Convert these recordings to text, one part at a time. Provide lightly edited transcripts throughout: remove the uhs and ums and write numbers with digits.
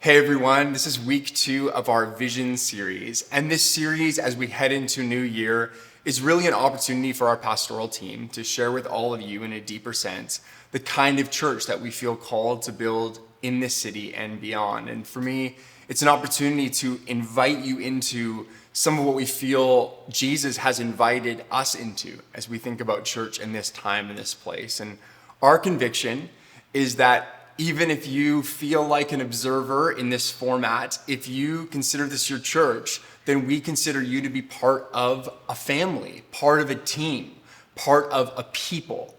Hey everyone, this is week 2 of our Vision series. And this series, as we head into a new year, is really an opportunity for our pastoral team to share with all of you in a deeper sense the kind of church that we feel called to build in this city and beyond. And for me, it's an opportunity to invite you into some of what we feel Jesus has invited us into as we think about church in this time and this place. And our conviction is that even if you feel like an observer in this format, if you consider this your church, then we consider you to be part of a family, part of a team, part of a people.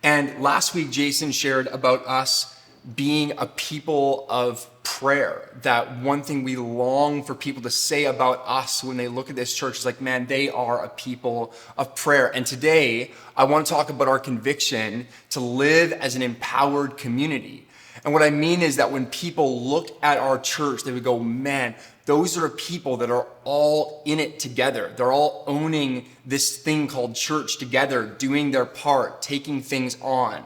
And last week, Jason shared about us being a people of prayer, that one thing we long for people to say about us when they look at this church is like, man, they are a people of prayer. And today, I want to talk about our conviction to live as an empowered community. And what I mean is that when people look at our church, they would go, man, those are people that are all in it together. They're all owning this thing called church together, doing their part, taking things on.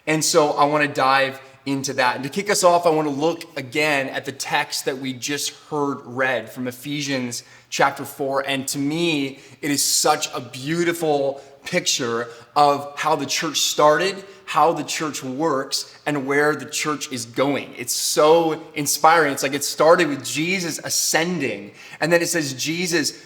And so I want to dive into that. And to kick us off, I want to look again at the text that we just heard read from Ephesians chapter 4. And to me, it is such a beautiful picture of how the church started, how the church works, and where the church is going. It's so inspiring. It's like it started with Jesus ascending, and then it says Jesus,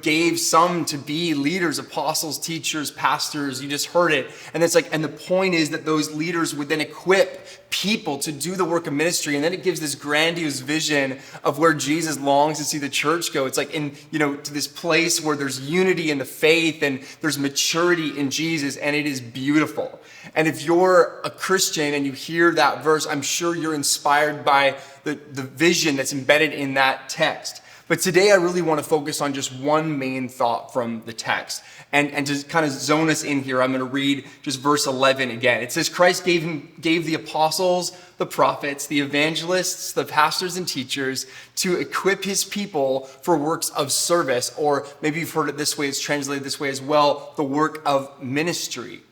gave some to be leaders, apostles, teachers, pastors. You just heard it. And it's like, and the point is that those leaders would then equip people to do the work of ministry. And then it gives this grandiose vision of where Jesus longs to see the church go. It's like to this place where there's unity in the faith and there's maturity in Jesus, and it is beautiful. And if you're a Christian and you hear that verse, I'm sure you're inspired by the vision that's embedded in that text. But today I really want to focus on just one main thought from the text. And to kind of zone us in here, I'm going to read just verse 11 again. It says, Christ gave the apostles, the prophets, the evangelists, the pastors and teachers to equip his people for works of service, or maybe you've heard it this way, it's translated this way as well, the work of ministry,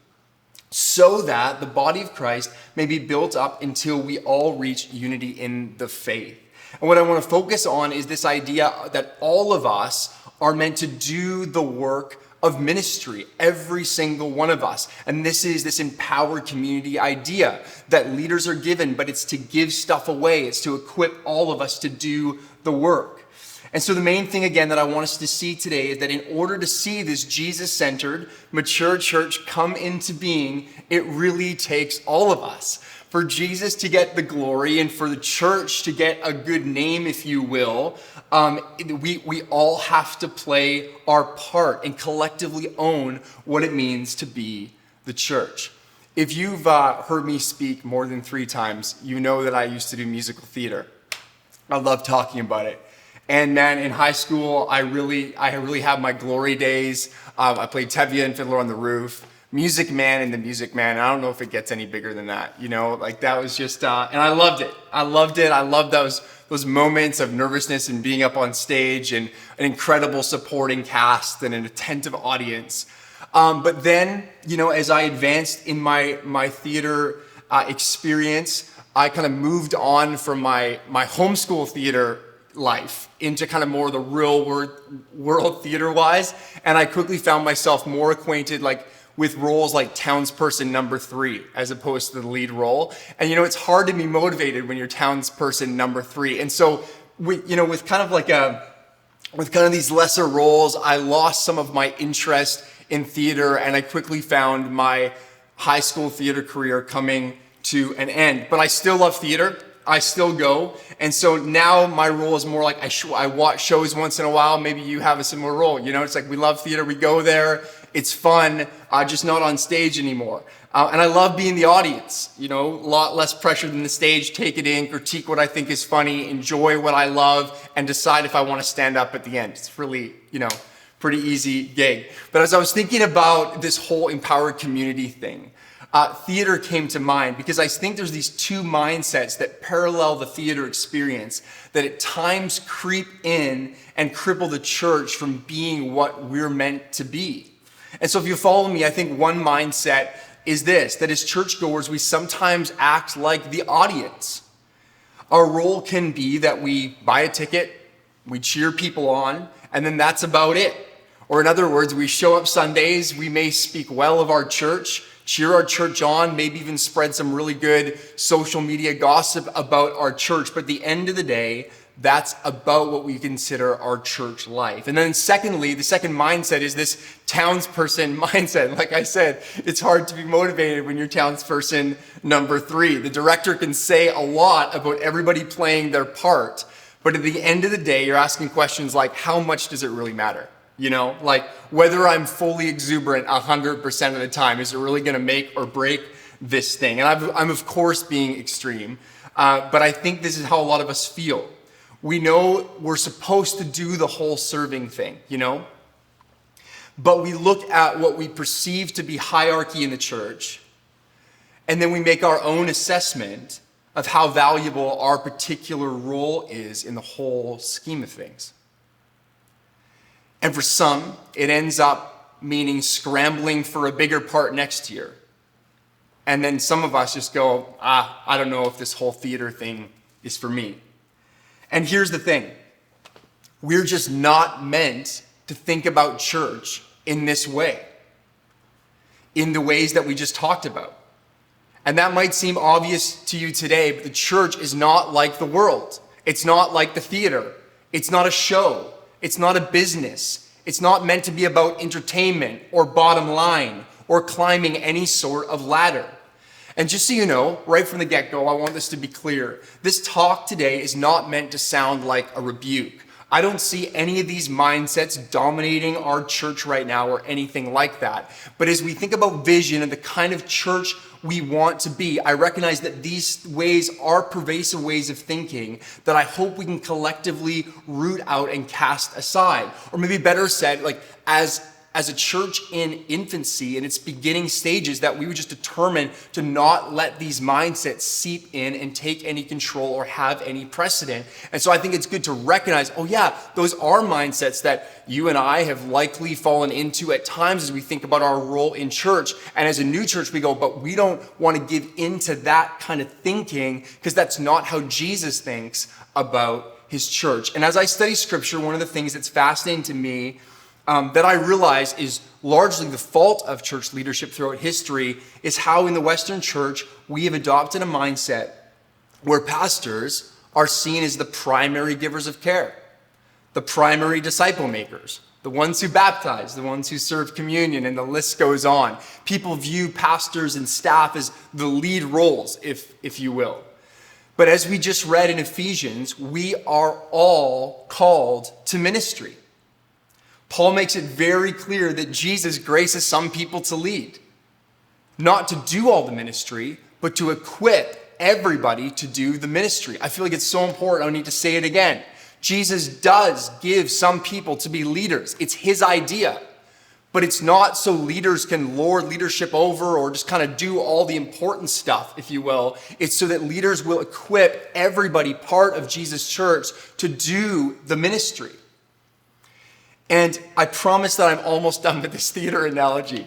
so that the body of Christ may be built up until we all reach unity in the faith. And what I want to focus on is this idea that all of us are meant to do the work of ministry, every single one of us. And this is this empowered community idea that leaders are given, but it's to give stuff away. It's to equip all of us to do the work. And so the main thing, again, that I want us to see today is that in order to see this Jesus-centered, mature church come into being, it really takes all of us. For Jesus to get the glory and for the church to get a good name, if you will, we all have to play our part and collectively own what it means to be the church. If you've heard me speak more than 3 times, you know that I used to do musical theater. I love talking about it. And man, in high school, I really had my glory days. I played Tevye and Fiddler on the Roof, Music Man and the Music Man. I don't know if it gets any bigger than that, like that was just, and I loved it. I loved those moments of nervousness and being up on stage and an incredible supporting cast and an attentive audience. But then, as I advanced in my theater experience, I kind of moved on from my homeschool theater life into kind of more the real world theater-wise. And I quickly found myself more acquainted with roles like townsperson number 3 as opposed to the lead role. And it's hard to be motivated when you're townsperson number 3. And so with kind of these lesser roles, I lost some of my interest in theater, and I quickly found my high school theater career coming to an end. But I still love theater. I still go. And so now my role is more like I watch shows once in a while. Maybe you have a similar role. It's like we love theater. We go there. It's fun, just not on stage anymore. And I love being the audience, a lot less pressure than the stage. Take it in, critique what I think is funny, enjoy what I love, and decide if I want to stand up at the end. It's really, pretty easy gig. But as I was thinking about this whole empowered community thing, theater came to mind because I think there's these 2 mindsets that parallel the theater experience that at times creep in and cripple the church from being what we're meant to be. And so if you follow me, I think one mindset is this, that as churchgoers, we sometimes act like the audience. Our role can be that we buy a ticket, we cheer people on, and then that's about it. Or in other words, we show up Sundays, we may speak well of our church, cheer our church on, maybe even spread some really good social media gossip about our church. But at the end of the day, that's about what we consider our church life. And then secondly, the second mindset is this townsperson mindset. Like I said, it's hard to be motivated when you're townsperson number 3. The director can say a lot about everybody playing their part, but at the end of the day, you're asking questions like, how much does it really matter? You know, like whether I'm fully exuberant 100% of the time, is it really going to make or break this thing? And I'm of course being extreme, but I think this is how a lot of us feel. We know we're supposed to do the whole serving thing, you know, but we look at what we perceive to be hierarchy in the church, and then we make our own assessment of how valuable our particular role is in the whole scheme of things. And for some, it ends up meaning scrambling for a bigger part next year. And then some of us just go, I don't know if this whole theater thing is for me. And here's the thing. We're just not meant to think about church in this way, in the ways that we just talked about. And that might seem obvious to you today, but the church is not like the world. It's not like the theater. It's not a show. It's not a business. It's not meant to be about entertainment or bottom line or climbing any sort of ladder. And just so you know, right from the get-go, I want this to be clear. This talk today is not meant to sound like a rebuke. I don't see any of these mindsets dominating our church right now or anything like that. But as we think about vision and the kind of church we want to be, I recognize that these ways are pervasive ways of thinking that I hope we can collectively root out and cast aside. Or maybe better said, like as a church in infancy in its beginning stages, that we would just determine to not let these mindsets seep in and take any control or have any precedent. And so I think it's good to recognize, oh yeah, those are mindsets that you and I have likely fallen into at times as we think about our role in church. And as a new church, we go, but we don't want to give into that kind of thinking because that's not how Jesus thinks about his church. And as I study scripture, one of the things that's fascinating to me that I realize is largely the fault of church leadership throughout history is how in the Western church we have adopted a mindset where pastors are seen as the primary givers of care, the primary disciple makers, the ones who baptize, the ones who serve communion, and the list goes on. People view pastors and staff as the lead roles, if you will. But as we just read in Ephesians, we are all called to ministry. Paul makes it very clear that Jesus graces some people to lead, not to do all the ministry, but to equip everybody to do the ministry. I feel like it's so important. I don't need to say it again. Jesus does give some people to be leaders. It's his idea, but it's not so leaders can lord leadership over or just kind of do all the important stuff, if you will. It's so that leaders will equip everybody part of Jesus' church to do the ministry. And I promise that I'm almost done with this theater analogy,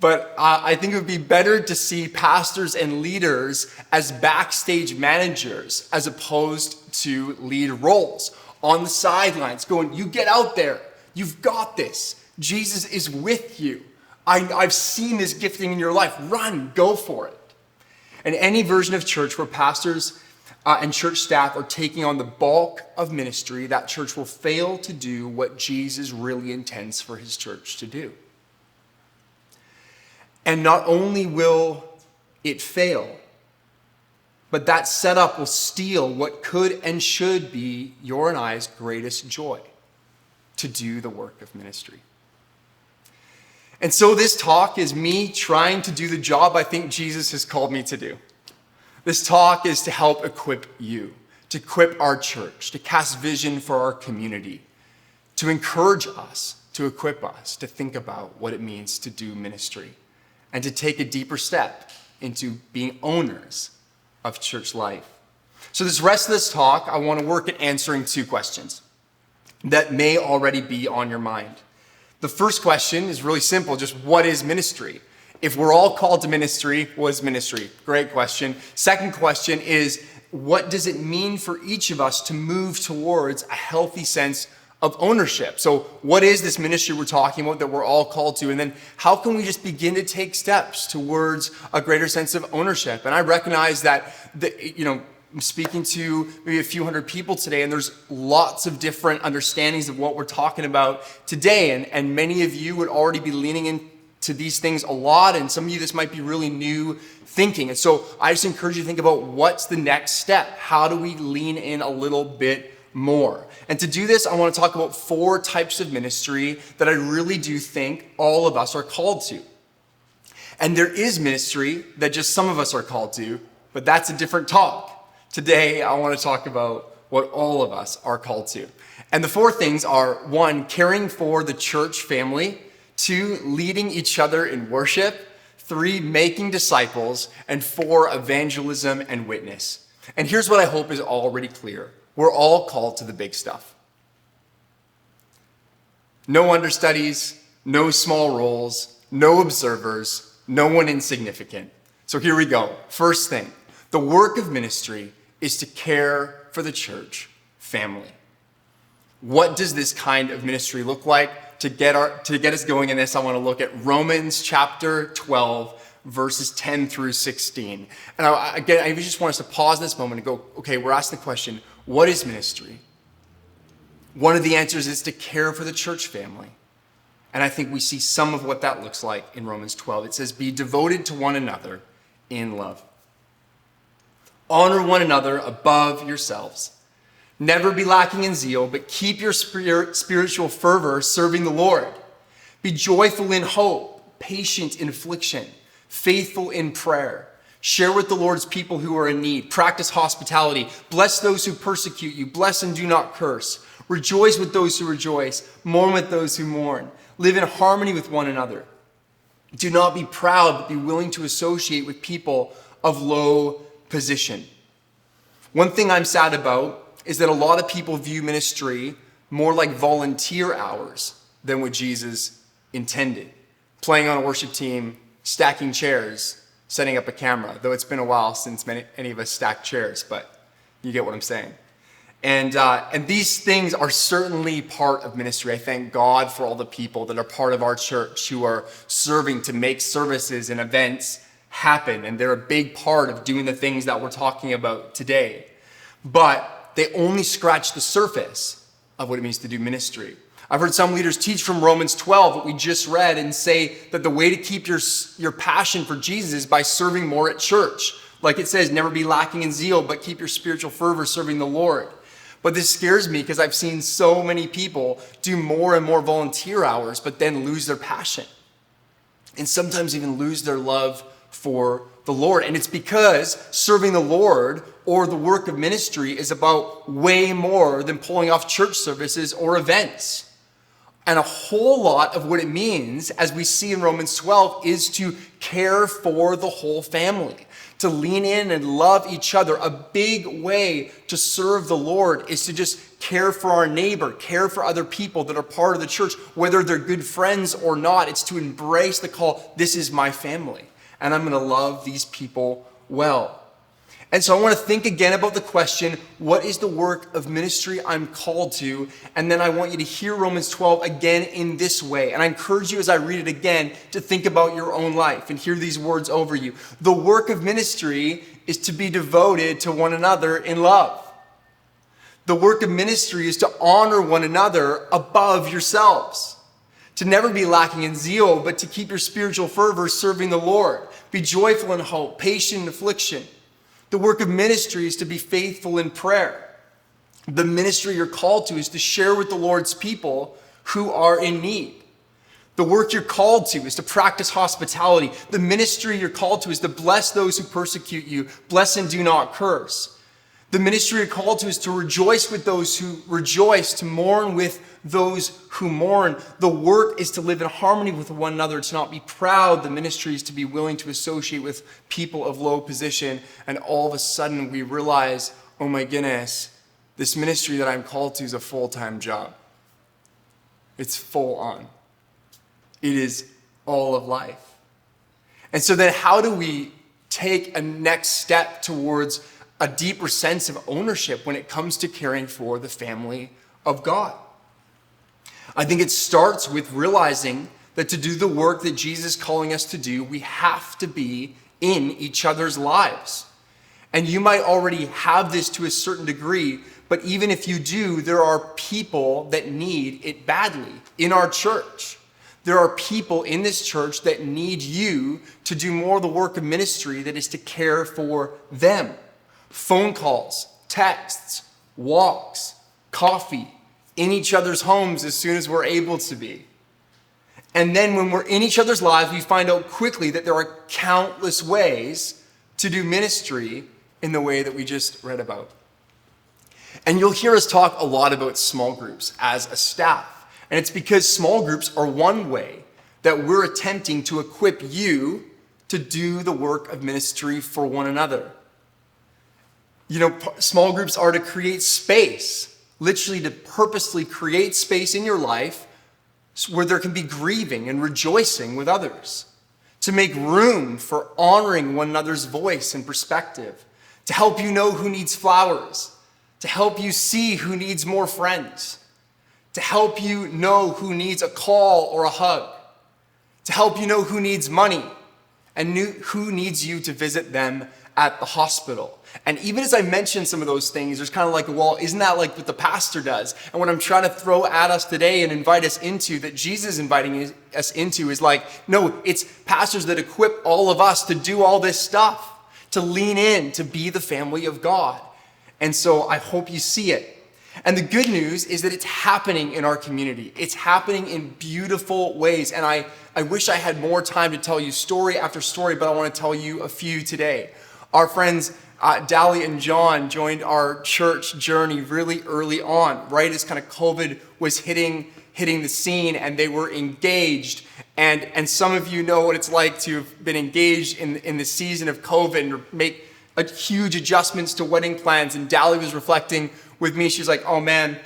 but I think it would be better to see pastors and leaders as backstage managers as opposed to lead roles on the sidelines going, you get out there, you've got this. Jesus is with you. I've seen this gifting in your life. Run, go for it. And any version of church where pastors and church staff are taking on the bulk of ministry, that church will fail to do what Jesus really intends for his church to do. And not only will it fail, but that setup will steal what could and should be your and I's greatest joy, to do the work of ministry. And so this talk is me trying to do the job I think Jesus has called me to do. This talk is to help equip you, to equip our church, to cast vision for our community, to encourage us, to equip us, to think about what it means to do ministry, and to take a deeper step into being owners of church life. So this rest of this talk, I want to work at answering 2 questions that may already be on your mind. The first question is really simple, just what is ministry? If we're all called to ministry, what is ministry? Great question. Second question is what does it mean for each of us to move towards a healthy sense of ownership? So what is this ministry we're talking about that we're all called to? And then how can we just begin to take steps towards a greater sense of ownership? And I recognize that, I'm speaking to maybe a few hundred people today, and there's lots of different understandings of what we're talking about today. And many of you would already be leaning into these things a lot, and some of you, this might be really new thinking. And so I just encourage you to think about what's the next step? How do we lean in a little bit more? And to do this, I want to talk about 4 types of ministry that I really do think all of us are called to. And there is ministry that just some of us are called to, but that's a different talk. Today, I want to talk about what all of us are called to. And the 4 things are: 1, caring for the church family; 2, leading each other in worship; 3, making disciples; and 4, evangelism and witness. And here's what I hope is already clear. We're all called to the big stuff. No understudies, no small roles, no observers, no one insignificant. So here we go. First thing, the work of ministry is to care for the church family. What does this kind of ministry look like? To get us going in this, I want to look at Romans chapter 12, verses 10 through 16. And I just want us to pause this moment and go, okay, we're asking the question, what is ministry? One of the answers is to care for the church family. And I think we see some of what that looks like in Romans 12. It says, be devoted to one another in love. Honor one another above yourselves. Never be lacking in zeal, but keep your spiritual fervor serving the Lord. Be joyful in hope, patient in affliction, faithful in prayer. Share with the Lord's people who are in need. Practice hospitality. Bless those who persecute you. Bless and do not curse. Rejoice with those who rejoice. Mourn with those who mourn. Live in harmony with one another. Do not be proud, but be willing to associate with people of low position. One thing I'm sad about is that a lot of people view ministry more like volunteer hours than what Jesus intended. Playing on a worship team, stacking chairs, setting up a camera, though it's been a while since any of us stacked chairs, but you get what I'm saying. And these things are certainly part of ministry. I thank God for all the people that are part of our church who are serving to make services and events happen, and they're a big part of doing the things that we're talking about today. But they only scratch the surface of what it means to do ministry. I've heard some leaders teach from Romans 12, what we just read, and say that the way to keep your passion for Jesus is by serving more at church. Like it says, never be lacking in zeal, but keep your spiritual fervor serving the Lord. But this scares me because I've seen so many people do more and more volunteer hours, but then lose their passion. And sometimes even lose their love for the Lord. And it's because serving the Lord or the work of ministry is about way more than pulling off church services or events. And a whole lot of what it means, as we see in Romans 12, is to care for the whole family, to lean in and love each other. A big way to serve the Lord is to just care for our neighbor, care for other people that are part of the church, whether they're good friends or not. It's to embrace the call, this is my family, and I'm going to love these people well. And so I want to think again about the question, what is the work of ministry I'm called to? And then I want you to hear Romans 12 again in this way. And I encourage you as I read it again to think about your own life and hear these words over you. The work of ministry is to be devoted to one another in love. The work of ministry is to honor one another above yourselves. To never be lacking in zeal, but to keep your spiritual fervor serving the Lord. Be joyful in hope, patient in affliction. The work of ministry is to be faithful in prayer. The ministry you're called to is to share with the Lord's people who are in need. The work you're called to is to practice hospitality. The ministry you're called to is to bless those who persecute you. Bless and do not curse. The ministry you're called to is to rejoice with those who rejoice, to mourn with those who mourn. The work is to live in harmony with one another, to not be proud. The ministry is to be willing to associate with people of low position. And all of a sudden we realize, oh my goodness, this ministry that I'm called to is a full-time job. It's full on. It is all of life. And so then how do we take a next step towards a deeper sense of ownership when it comes to caring for the family of God. I think it starts with realizing that to do the work that Jesus is calling us to do, we have to be in each other's lives. And you might already have this to a certain degree, but even if you do, there are people that need it badly in our church. There are people in this church that need you to do more of the work of ministry that is to care for them. Phone calls, texts, walks, coffee, in each other's homes as soon as we're able to be. And then when we're in each other's lives, we find out quickly that there are countless ways to do ministry in the way that we just read about. And you'll hear us talk a lot about small groups as a staff. And it's because small groups are one way that we're attempting to equip you to do the work of ministry for one another. You know, small groups are to create space, literally to purposely create space in your life where there can be grieving and rejoicing with others, to make room for honoring one another's voice and perspective, to help you know who needs flowers, to help you see who needs more friends, to help you know who needs a call or a hug, to help you know who needs money and who needs you to visit them at the hospital. And even as I mention some of those things, there's kind of like, well, isn't that like what the pastor does? And what I'm trying to throw at us today and invite us into, that Jesus is inviting us into, is like, no, it's pastors that equip all of us to do all this stuff, to lean in, to be the family of God. And so I hope you see it. And the good news is that it's happening in our community. It's happening in beautiful ways. And I wish I had more time to tell you story after story, but I want to tell you a few today. Our friends Dally and John joined our church journey really early on, right as kind of COVID was hitting the scene, and they were engaged. And some of you know what it's like to have been engaged in the season of COVID and make huge adjustments to wedding plans. And Dally was reflecting with me. She was like, oh man,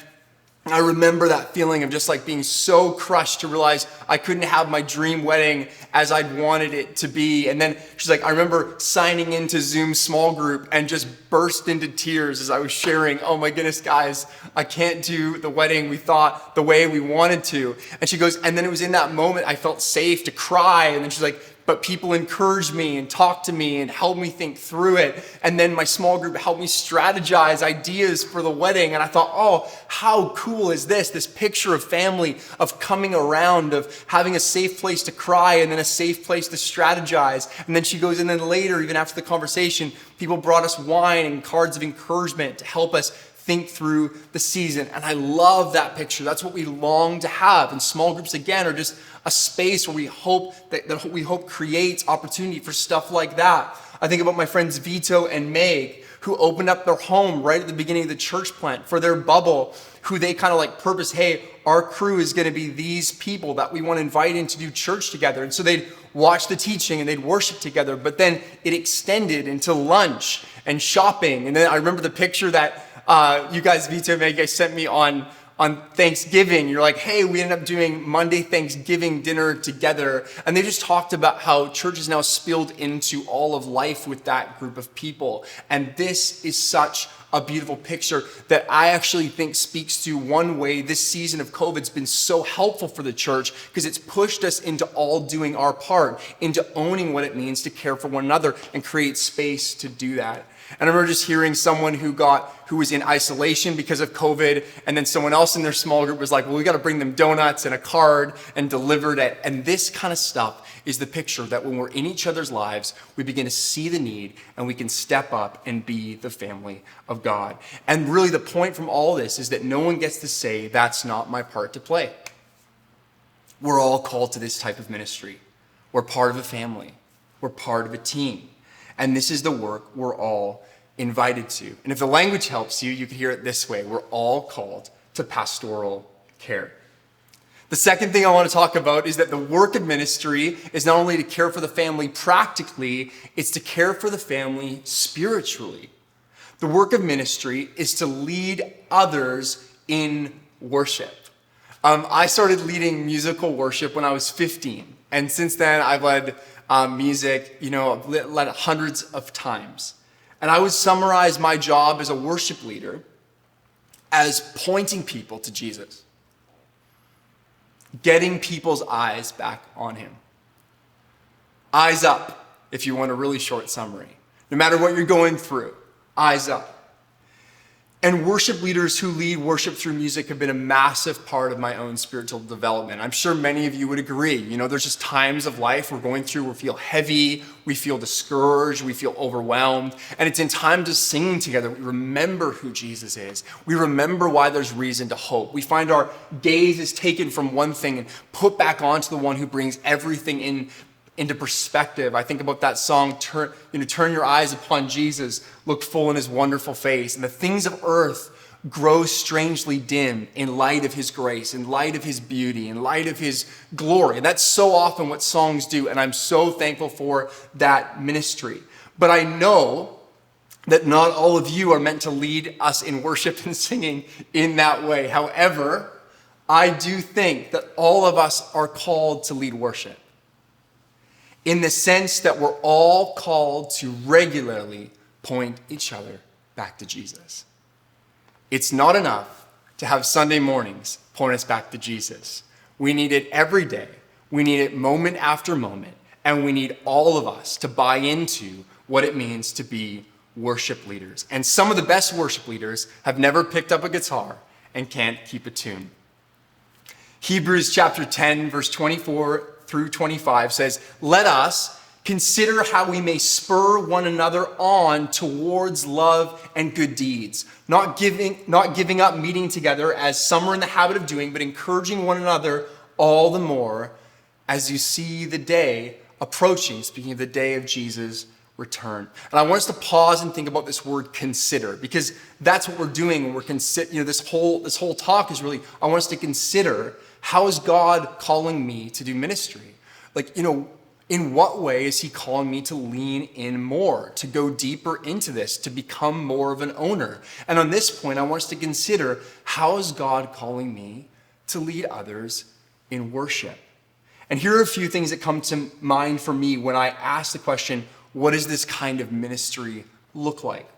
I remember that feeling of just like being so crushed to realize I couldn't have my dream wedding as I'd wanted it to be. And then she's like, I remember signing into Zoom small group and just burst into tears as I was sharing, oh my goodness, guys, I can't do the wedding we thought the way we wanted to. And she goes, and then it was in that moment I felt safe to cry. And then she's like, but people encouraged me and talked to me and helped me think through it. And then my small group helped me strategize ideas for the wedding. And I thought, oh, how cool is this? This picture of family, of coming around, of having a safe place to cry and then a safe place to strategize. And then she goes, and then later, even after the conversation, people brought us wine and cards of encouragement to help us think through the season. And I love that picture. That's what we long to have. And small groups, again, are just a space where we hope that creates opportunity for stuff like that. I think about my friends Vito and Meg, who opened up their home right at the beginning of the church plant for their bubble, who they kind of like purpose, hey, our crew is going to be these people that we want to invite in to do church together. And so they'd watch the teaching and they'd worship together, but then it extended into lunch and shopping. And then I remember the picture that you guys, Vito and Meg, sent me on Thanksgiving. You're like, hey, we ended up doing Monday Thanksgiving dinner together. And they just talked about how church is now spilled into all of life with that group of people. And this is such a beautiful picture that I actually think speaks to one way this season of COVID's been so helpful for the church, because it's pushed us into all doing our part, into owning what it means to care for one another and create space to do that. And I remember just hearing someone who was in isolation because of COVID, and then someone else in their small group was like, well, we got to bring them donuts and a card and deliver it. And this kind of stuff is the picture that when we're in each other's lives, we begin to see the need and we can step up and be the family of God. And really the point from all this is that no one gets to say, that's not my part to play. We're all called to this type of ministry. We're part of a family. We're part of a team. And this is the work we're all invited to. And if the language helps you, you can hear it this way. We're all called to pastoral care. The second thing I want to talk about is that the work of ministry is not only to care for the family practically, it's to care for the family spiritually. The work of ministry is to lead others in worship. I started leading musical worship when I was 15. And since then, I've led music, led hundreds of times. And I would summarize my job as a worship leader as pointing people to Jesus, getting people's eyes back on him. Eyes up, if you want a really short summary. No matter what you're going through, eyes up. And worship leaders who lead worship through music have been a massive part of my own spiritual development. I'm sure many of you would agree. There's just times of life we're going through, we feel heavy, we feel discouraged, we feel overwhelmed. And it's in times of singing together, we remember who Jesus is. We remember why there's reason to hope. We find our gaze is taken from one thing and put back onto the one who brings everything into perspective. I think about that song, turn your eyes upon Jesus, look full in his wonderful face. And the things of earth grow strangely dim in light of his grace, in light of his beauty, in light of his glory. And that's so often what songs do. And I'm so thankful for that ministry. But I know that not all of you are meant to lead us in worship and singing in that way. However, I do think that all of us are called to lead worship, in the sense that we're all called to regularly point each other back to Jesus. It's not enough to have Sunday mornings point us back to Jesus. We need it every day. We need it moment after moment. And we need all of us to buy into what it means to be worship leaders. And some of the best worship leaders have never picked up a guitar and can't keep a tune. Hebrews chapter 10, verse 24 through 25 says, "Let us consider how we may spur one another on towards love and good deeds, not giving up meeting together as some are in the habit of doing, but encouraging one another all the more as you see the day approaching," speaking of the day of Jesus' return. And I want us to pause and think about this word consider, because that's what we're doing when we're this whole talk is really, I want us to consider, how is God calling me to do ministry? In what way is he calling me to lean in more, to go deeper into this, to become more of an owner? And on this point, I want us to consider, how is God calling me to lead others in worship? And here are a few things that come to mind for me when I ask the question, what does this kind of ministry look like?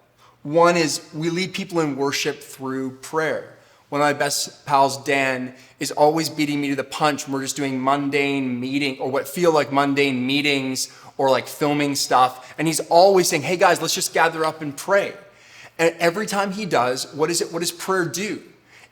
One is, we lead people in worship through prayer. One of my best pals, Dan, is always beating me to the punch when we're just doing mundane meeting, or what feel like mundane meetings, or like filming stuff. And he's always saying, "Hey guys, let's just gather up and pray." And every time he does, what does prayer do?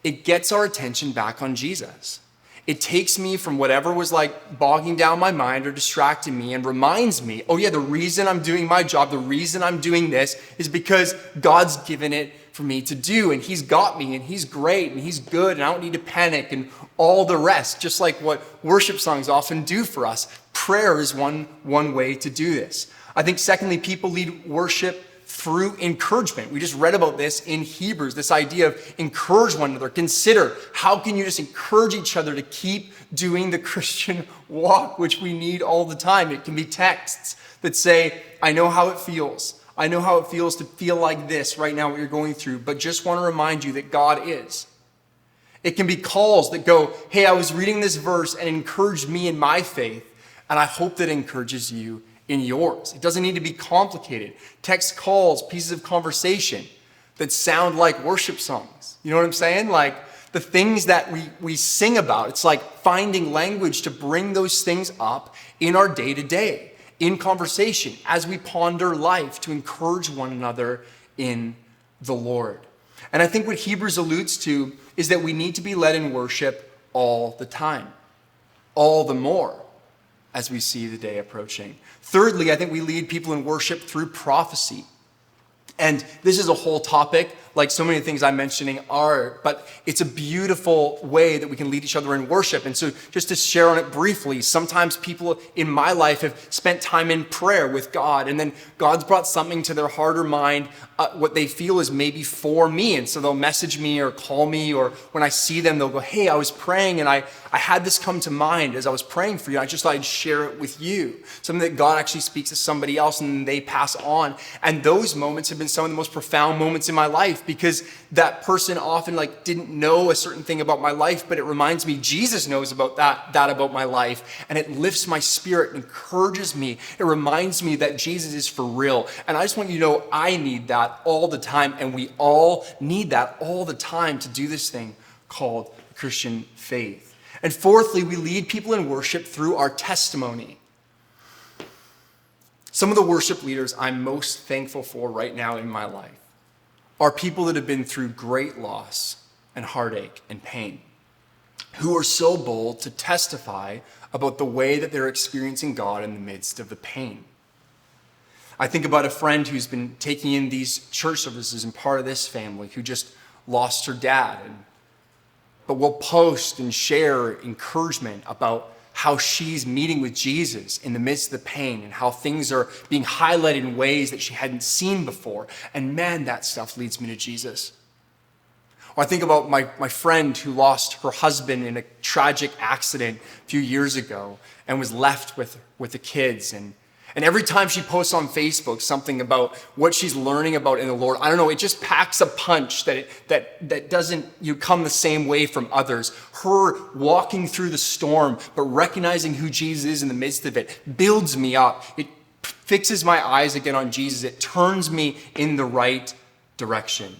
It gets our attention back on Jesus. It takes me from whatever was like bogging down my mind or distracting me and reminds me, oh yeah, the reason I'm doing my job, the reason I'm doing this is because God's given it for me to do, and he's got me, and he's great, and he's good, and I don't need to panic, and all the rest, just like what worship songs often do for us. Prayer is one way to do this. I think secondly, people lead worship through encouragement. We just read about this in Hebrews, this idea of encourage one another. Consider, how can you just encourage each other to keep doing the Christian walk, which we need all the time? It can be texts that say, I know how it feels. I know how it feels to feel like this right now, what you're going through, but just want to remind you that God is. It can be calls that go, hey, I was reading this verse and it encouraged me in my faith, and I hope that encourages you in yours. It doesn't need to be complicated. Text calls, pieces of conversation that sound like worship songs. You know what I'm saying? Like the things that we sing about. It's like finding language to bring those things up in our day-to-day, in conversation, as we ponder life, to encourage one another in the Lord. And I think what Hebrews alludes to is that we need to be led in worship all the time, all the more as we see the day approaching. Thirdly, I think we lead people in worship through prophecy. And this is a whole topic, like so many things I'm mentioning are, but it's a beautiful way that we can lead each other in worship. And so just to share on it briefly, sometimes people in my life have spent time in prayer with God, and then God's brought something to their heart or mind what they feel is maybe for me. And so they'll message me or call me, or when I see them, they'll go, hey, I was praying and I had this come to mind as I was praying for you. I just thought I'd share it with you. Something that God actually speaks to somebody else and they pass on. And those moments have been some of the most profound moments in my life, because that person often didn't know a certain thing about my life, but it reminds me Jesus knows about that about my life. And it lifts my spirit, encourages me. It reminds me that Jesus is for real. And I just want you to know I need that all the time, and we all need that all the time to do this thing called Christian faith. And fourthly, we lead people in worship through our testimony. Some of the worship leaders I'm most thankful for right now in my life are people that have been through great loss and heartache and pain, who are so bold to testify about the way that they're experiencing God in the midst of the pain. I think about a friend who's been taking in these church services and part of this family who just lost her dad, but will post and share encouragement about how she's meeting with Jesus in the midst of the pain and how things are being highlighted in ways that she hadn't seen before. And man, that stuff leads me to Jesus. Or I think about my friend who lost her husband in a tragic accident a few years ago and was left with the kids. And every time she posts on Facebook something about what she's learning about in the Lord, I don't know, it just packs a punch that doesn't come the same way from others. Her walking through the storm, but recognizing who Jesus is in the midst of it, builds me up. It fixes my eyes again on Jesus. It turns me in the right direction.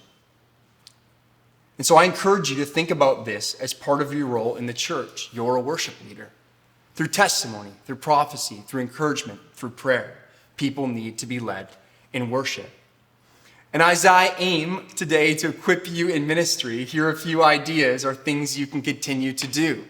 And so I encourage you to think about this as part of your role in the church. You're a worship leader. Through testimony, through prophecy, through encouragement, through prayer, people need to be led in worship. And as I aim today to equip you in ministry, here are a few ideas or things you can continue to do.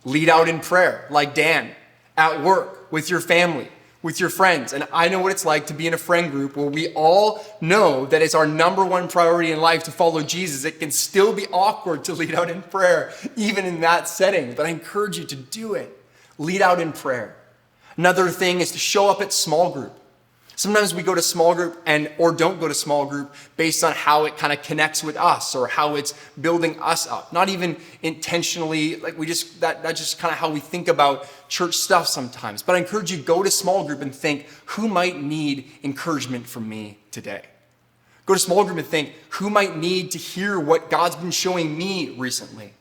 Lead out in prayer, like Dan, at work, with your family, with your friends. And I know what it's like to be in a friend group where we all know that it's our number one priority in life to follow Jesus. It can still be awkward to lead out in prayer, even in that setting, but I encourage you to do it. Lead out in prayer. Another thing is to show up at small group. Sometimes we go to small group or don't go to small group based on how it kind of connects with us or how it's building us up. Not even intentionally, that's just kind of how we think about church stuff sometimes. But I encourage you to go to small group and think, who might need encouragement from me today? Go to small group and think, who might need to hear what God's been showing me recently?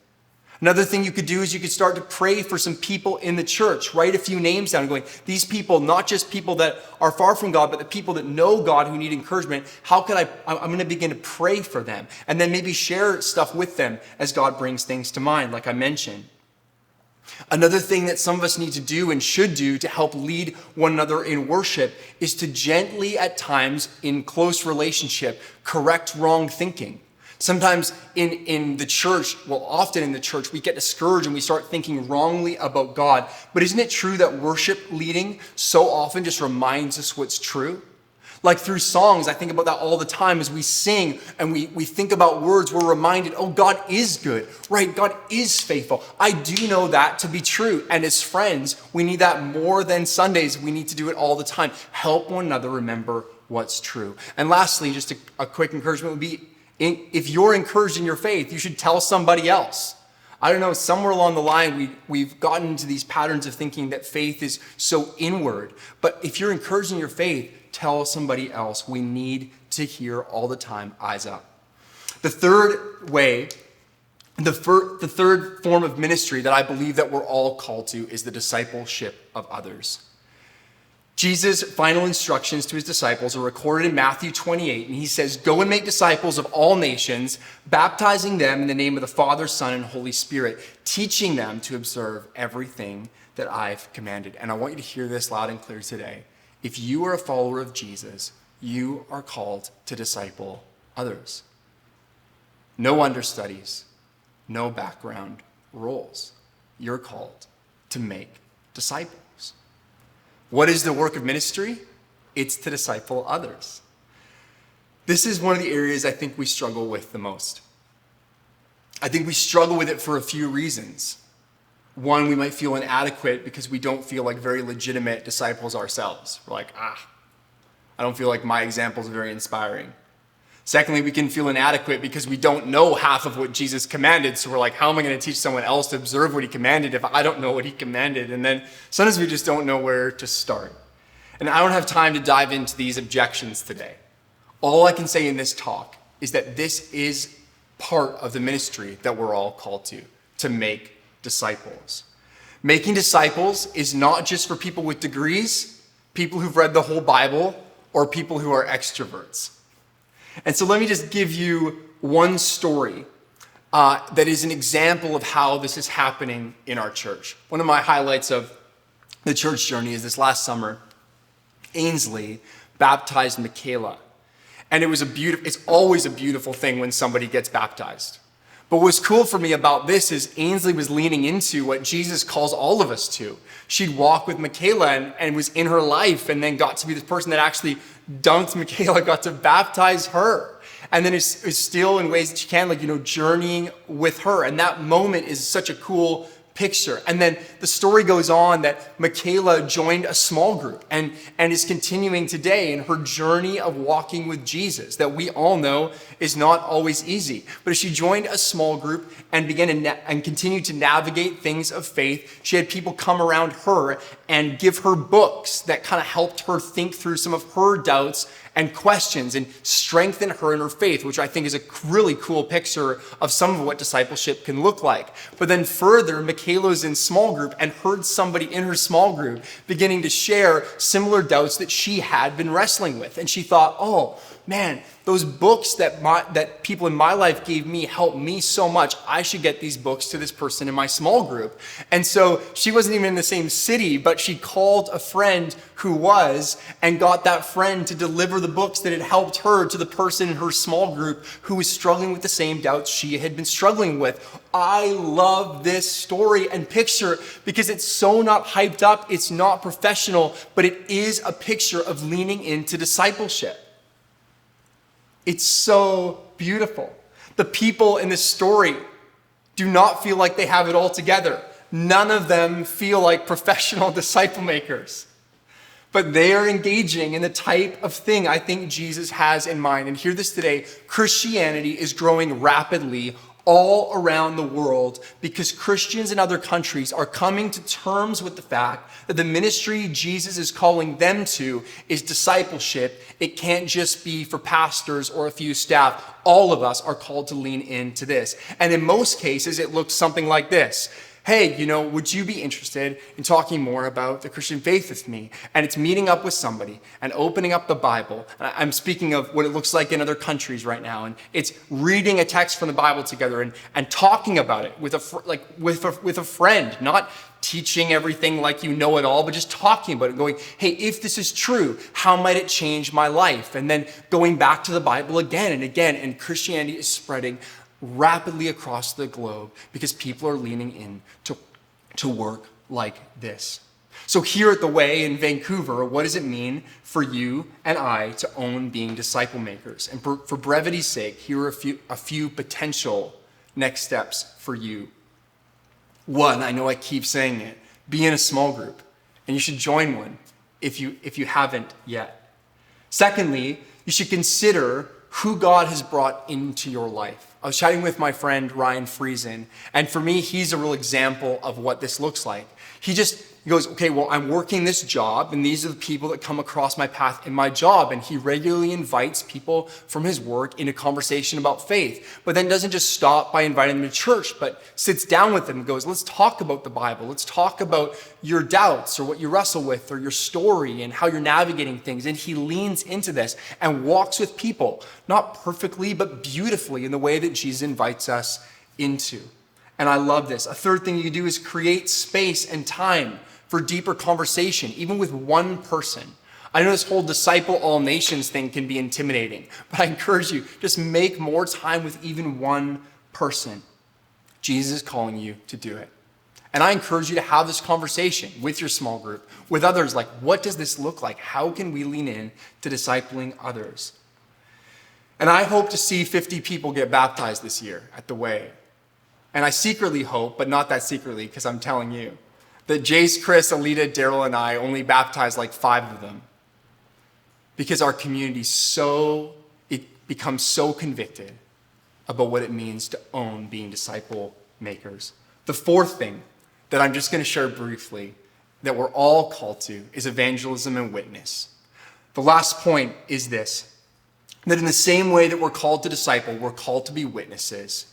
Another thing you could do is you could start to pray for some people in the church. Write a few names down going, these people, not just people that are far from God, but the people that know God who need encouragement. How could I'm going to begin to pray for them. And then maybe share stuff with them as God brings things to mind, like I mentioned. Another thing that some of us need to do and should do to help lead one another in worship is to gently, at times, in close relationship, correct wrong thinking. Sometimes in the church, often in the church, we get discouraged and we start thinking wrongly about God. But isn't it true that worship leading so often just reminds us what's true? Like through songs, I think about that all the time as we sing and we think about words, we're reminded, oh, God is good, right? God is faithful. I do know that to be true. And as friends, we need that more than Sundays. We need to do it all the time. Help one another remember what's true. And lastly, just a quick encouragement would be, if you're encouraged in your faith, you should tell somebody else. I don't know, somewhere along the line, we've gotten into these patterns of thinking that faith is so inward. But if you're encouraged in your faith, tell somebody else. We need to hear all the time, eyes up. The third way, the third form of ministry that I believe that we're all called to is the discipleship of others. Jesus' final instructions to his disciples are recorded in Matthew 28, and he says, go and make disciples of all nations, baptizing them in the name of the Father, Son, and Holy Spirit, teaching them to observe everything that I've commanded. And I want you to hear this loud and clear today. If you are a follower of Jesus, you are called to disciple others. No understudies, no background roles. You're called to make disciples. What is the work of ministry? It's to disciple others. This is one of the areas I think we struggle with the most. I think we struggle with it for a few reasons. One, we might feel inadequate because we don't feel like very legitimate disciples ourselves. We're like, I don't feel like my example is very inspiring. Secondly, we can feel inadequate because we don't know half of what Jesus commanded. So we're like, how am I going to teach someone else to observe what he commanded if I don't know what he commanded? And then sometimes we just don't know where to start. And I don't have time to dive into these objections today. All I can say in this talk is that this is part of the ministry that we're all called to make disciples. Making disciples is not just for people with degrees, people who've read the whole Bible, or people who are extroverts. And so let me just give you one story that is an example of how this is happening in our church. One of my highlights of the church journey is this last summer, Ainsley baptized Michaela. And it's always a beautiful thing when somebody gets baptized. But what's cool for me about this is Ainsley was leaning into what Jesus calls all of us to. She'd walk with Michaela and was in her life, and then got to be the person that actually dunked Michaela, got to baptize her. And then is still in ways that she can, journeying with her. And that moment is such a cool picture. And then the story goes on that Michaela joined a small group and is continuing today in her journey of walking with Jesus that we all know is not always easy. But as she joined a small group and began and continued to navigate things of faith, she had people come around her and give her books that kind of helped her think through some of her doubts and questions and strengthen her in her faith, which I think is a really cool picture of some of what discipleship can look like. But then further, Michaela's in small group and heard somebody in her small group beginning to share similar doubts that she had been wrestling with. And she thought, oh man, those books that people in my life gave me helped me so much. I should get these books to this person in my small group. And so she wasn't even in the same city, but she called a friend who was and got that friend to deliver the books that had helped her to the person in her small group who was struggling with the same doubts she had been struggling with. I love this story and picture because it's so not hyped up, it's not professional, but it is a picture of leaning into discipleship. It's so beautiful. The people in this story do not feel like they have it all together. None of them feel like professional disciple makers. But they are engaging in the type of thing I think Jesus has in mind. And hear this today, Christianity is growing rapidly all around the world because Christians in other countries are coming to terms with the fact that the ministry Jesus is calling them to is discipleship. It can't just be for pastors or a few staff. All of us are called to lean into this. And in most cases, it looks something like this. Hey, would you be interested in talking more about the Christian faith with me? And it's meeting up with somebody and opening up the Bible. And I'm speaking of what it looks like in other countries right now. And it's reading a text from the Bible together and talking about it with a friend, not teaching everything like you know it all, but just talking about it, going, hey, if this is true, how might it change my life? And then going back to the Bible again and again. And Christianity is spreading rapidly across the globe because people are leaning in to work like this. So here at The Way in Vancouver, what does it mean for you and I to own being disciple makers? And for brevity's sake, here are a few potential next steps for you. One, I know I keep saying it, be in a small group, and you should join one if you haven't yet. Secondly, you should consider who God has brought into your life. I was chatting with my friend Ryan Friesen, and for me, he's a real example of what this looks like. He goes, okay, well, I'm working this job, and these are the people that come across my path in my job. And he regularly invites people from his work into conversation about faith, but then doesn't just stop by inviting them to church, but sits down with them and goes, let's talk about the Bible. Let's talk about your doubts or what you wrestle with or your story and how you're navigating things. And he leans into this and walks with people, not perfectly, but beautifully in the way that Jesus invites us into. And I love this. A third thing you can do is create space and time for deeper conversation, even with one person. I know this whole disciple all nations thing can be intimidating, but I encourage you, just make more time with even one person. Jesus is calling you to do it. And I encourage you to have this conversation with your small group, with others, like, what does this look like? How can we lean in to discipling others? And I hope to see 50 people get baptized this year at The Way. And I secretly hope, but not that secretly, because I'm telling you, that Jace, Chris, Alita, Daryl, and I only baptized like 5 of them. Because our community become so convicted about what it means to own being disciple makers. The fourth thing that I'm just going to share briefly that we're all called to is evangelism and witness. The last point is this, that in the same way that we're called to disciple, we're called to be witnesses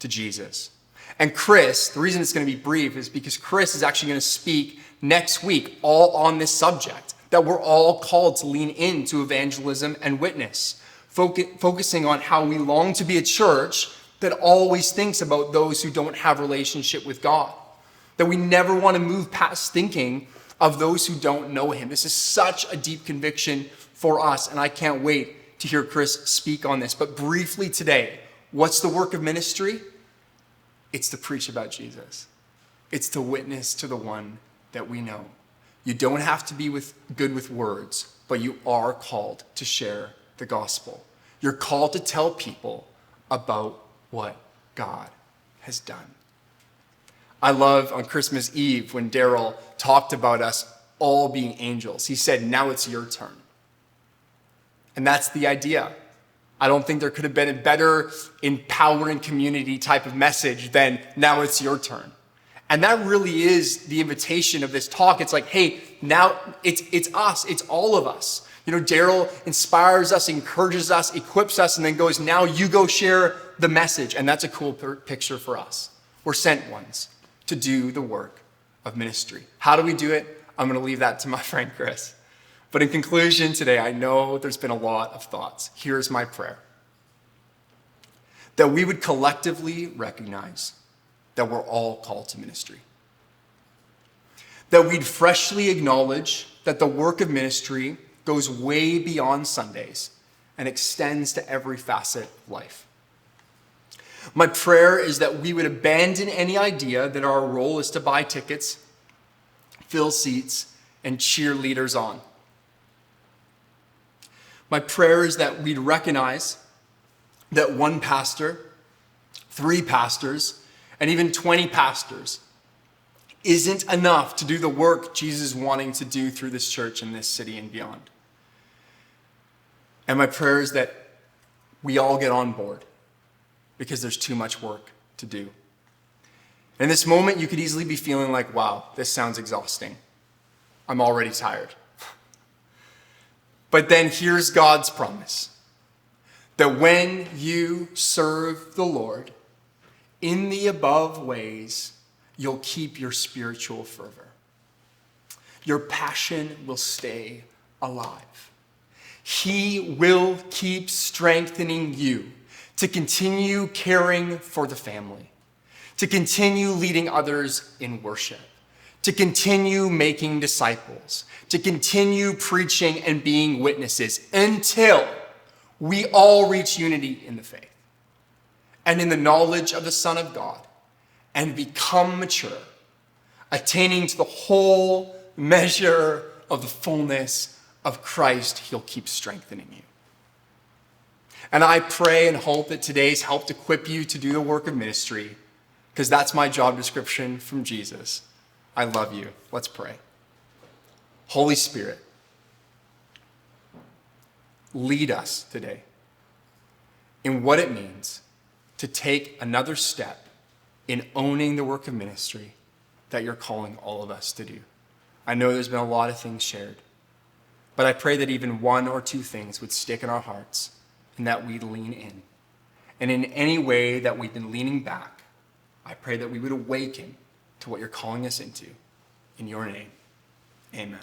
to Jesus. And Chris, the reason it's going to be brief is because Chris is actually going to speak next week all on this subject, that we're all called to lean into evangelism and witness, focusing on how we long to be a church that always thinks about those who don't have a relationship with God, that we never want to move past thinking of those who don't know him. This is such a deep conviction for us, and I can't wait to hear Chris speak on this. But briefly today, what's the work of ministry? It's to preach about Jesus. It's to witness to the one that we know. You don't have to be good with words, but you are called to share the gospel. You're called to tell people about what God has done. I love on Christmas Eve when Daryl talked about us all being angels. He said, now it's your turn. And that's the idea. I don't think there could have been a better empowering community type of message than now it's your turn. And that really is the invitation of this talk. It's like, hey, now it's us. It's all of us. You know, Daryl inspires us, encourages us, equips us, and then goes, now you go share the message. And that's a cool picture for us. We're sent ones to do the work of ministry. How do we do it? I'm going to leave that to my friend Chris. But in conclusion today, I know there's been a lot of thoughts. Here's my prayer. That we would collectively recognize that we're all called to ministry. That we'd freshly acknowledge that the work of ministry goes way beyond Sundays and extends to every facet of life. My prayer is that we would abandon any idea that our role is to buy tickets, fill seats, and cheer leaders on. My prayer is that we'd recognize that one pastor, 3 pastors, and even 20 pastors isn't enough to do the work Jesus is wanting to do through this church in this city and beyond. And my prayer is that we all get on board because there's too much work to do. In this moment, you could easily be feeling like, wow, this sounds exhausting. I'm already tired. But then here's God's promise that when you serve the Lord in the above ways, you'll keep your spiritual fervor. Your passion will stay alive. He will keep strengthening you to continue caring for the family, to continue leading others in worship, to continue making disciples, to continue preaching and being witnesses until we all reach unity in the faith and in the knowledge of the Son of God and become mature, attaining to the whole measure of the fullness of Christ. He'll keep strengthening you. And I pray and hope that today's helped equip you to do the work of ministry, because that's my job description from Jesus. I love you. Let's pray. Holy Spirit, lead us today in what it means to take another step in owning the work of ministry that you're calling all of us to do. I know there's been a lot of things shared, but I pray that even 1 or 2 things would stick in our hearts and that we'd lean in. And in any way that we've been leaning back, I pray that we would awaken to what you're calling us into. In your name, amen.